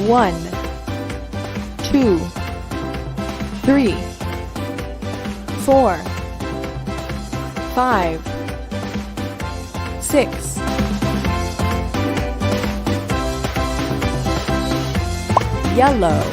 1, 2, 3, 4, 5, 6. Yellow.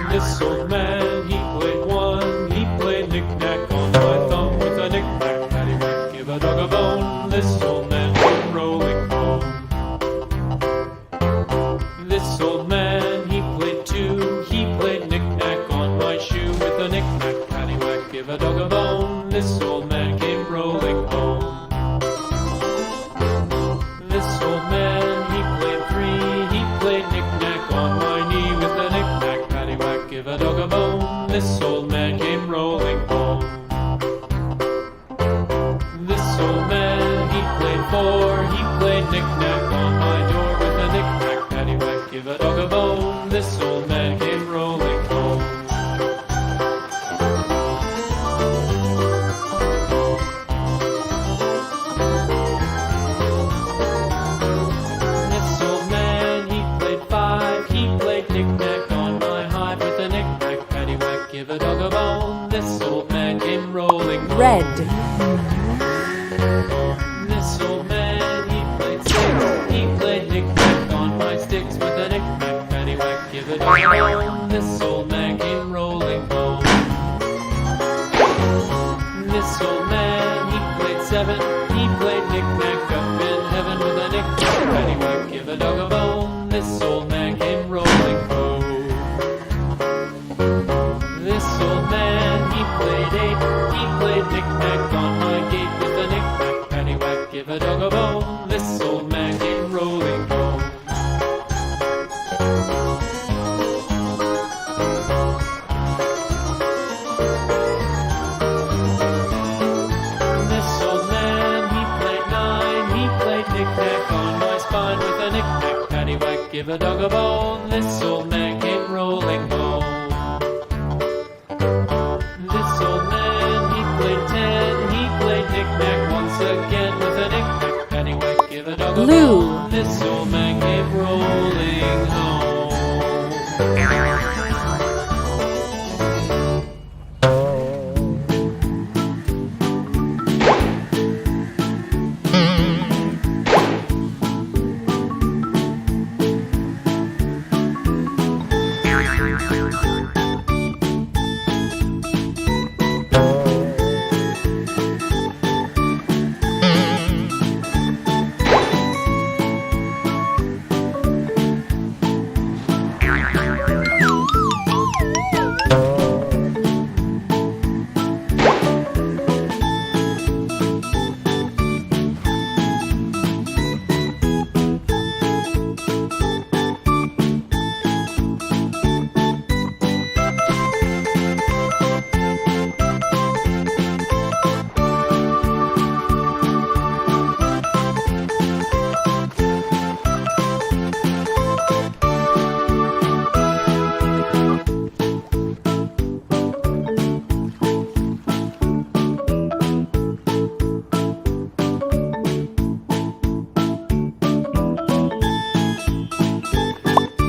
This old man, he played one. He played knick-knack on my thumb with a knick-knack, paddywhack, give a dog a bone. This old man came rolling home. This old man, he played two. He played knick-knack on my shoe with a knick-knack, paddywhack, give a dog a bone. This old man came rolling home. This old man, he played three. He played knick-knack on my knee with a knick-knack, paddywhack, give a dog a bone. This old man came rolling home. This old man, he played four. He played knick-knack on my door with a knick-knack, paddywhack, give a dog a bone. This old man came rolling home. This old man, he played five. He played knick-knack on my hive with a knick-knack, paddywhack, give a dog a bone. This old man came rolling home. Red. This old man, he played six. He played knick-knack on my sticks with a knick-knack, paddywhack, give a dog a bone. This old man came rolling home. This old man, he played seven. He played knick-knack up in heaven with a knick-knack, paddywhack, give a dog a bone. This old man came rolling home. This old man, he played eight. He played knick-knack on my gate with a knick-knack, paddywhack, give a dog a bone. This old man came rolling home. This old man, he played nine. He played knick-knack on my spine with a knick-knack, paddywhack, give a dog a bone. This old man came rolling home. This old man, he played ten. He played knick-knack once again with a knick-knack, paddywhack, give a dog a Blue. bone. This old man came rolling home.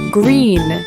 Green.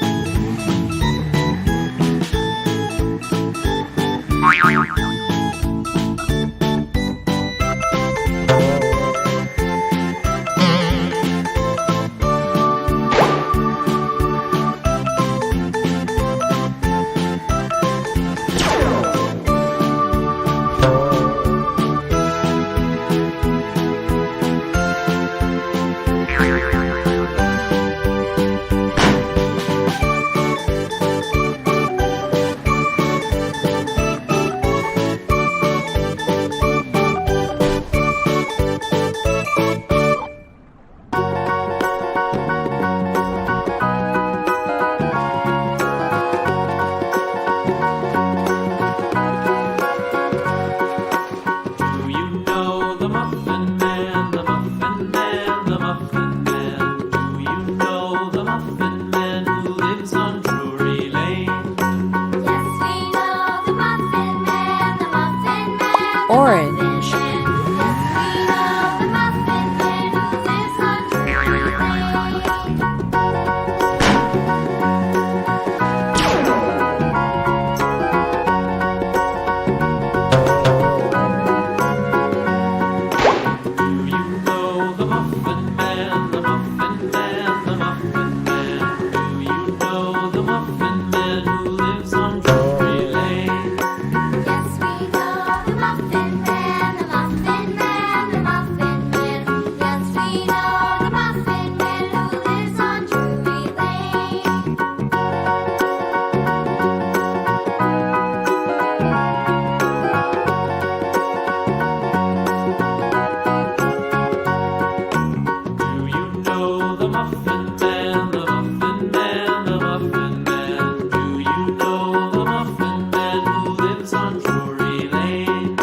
Orange. Do you know the Muffin Man, the Muffin Man, the Muffin Man? Do you know the Muffin Man who lives on Drury Lane? Yes, we know the Muffin Man, the Muffin Man, the Muffin Man. Yes, we know the Muffin Man who lives on Drury Lane. Do you know the Muffin Man, the Muffin Man, the Muffin Man? Do you know the Muffin Man who lives on Drury Lane?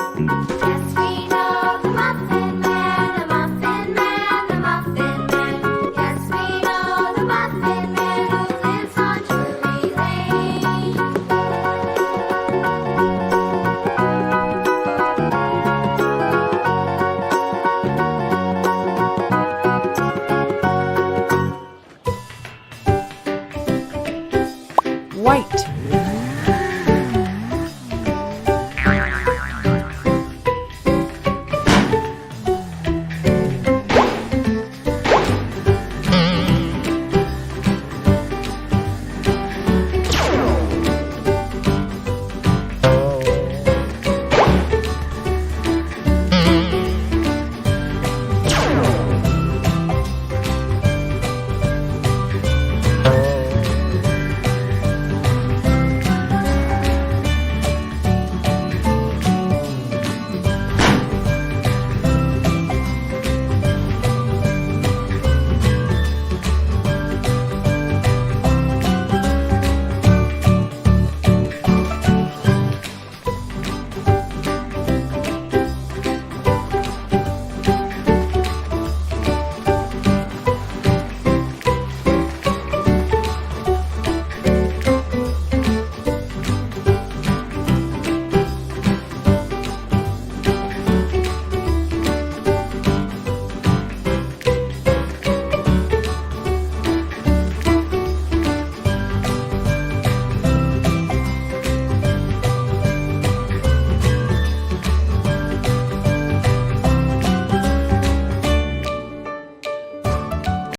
Yes, we know the Muffin Man, the Muffin Man, the Muffin Man. Yes, we know the Muffin Man who lives on Drury Lane. White.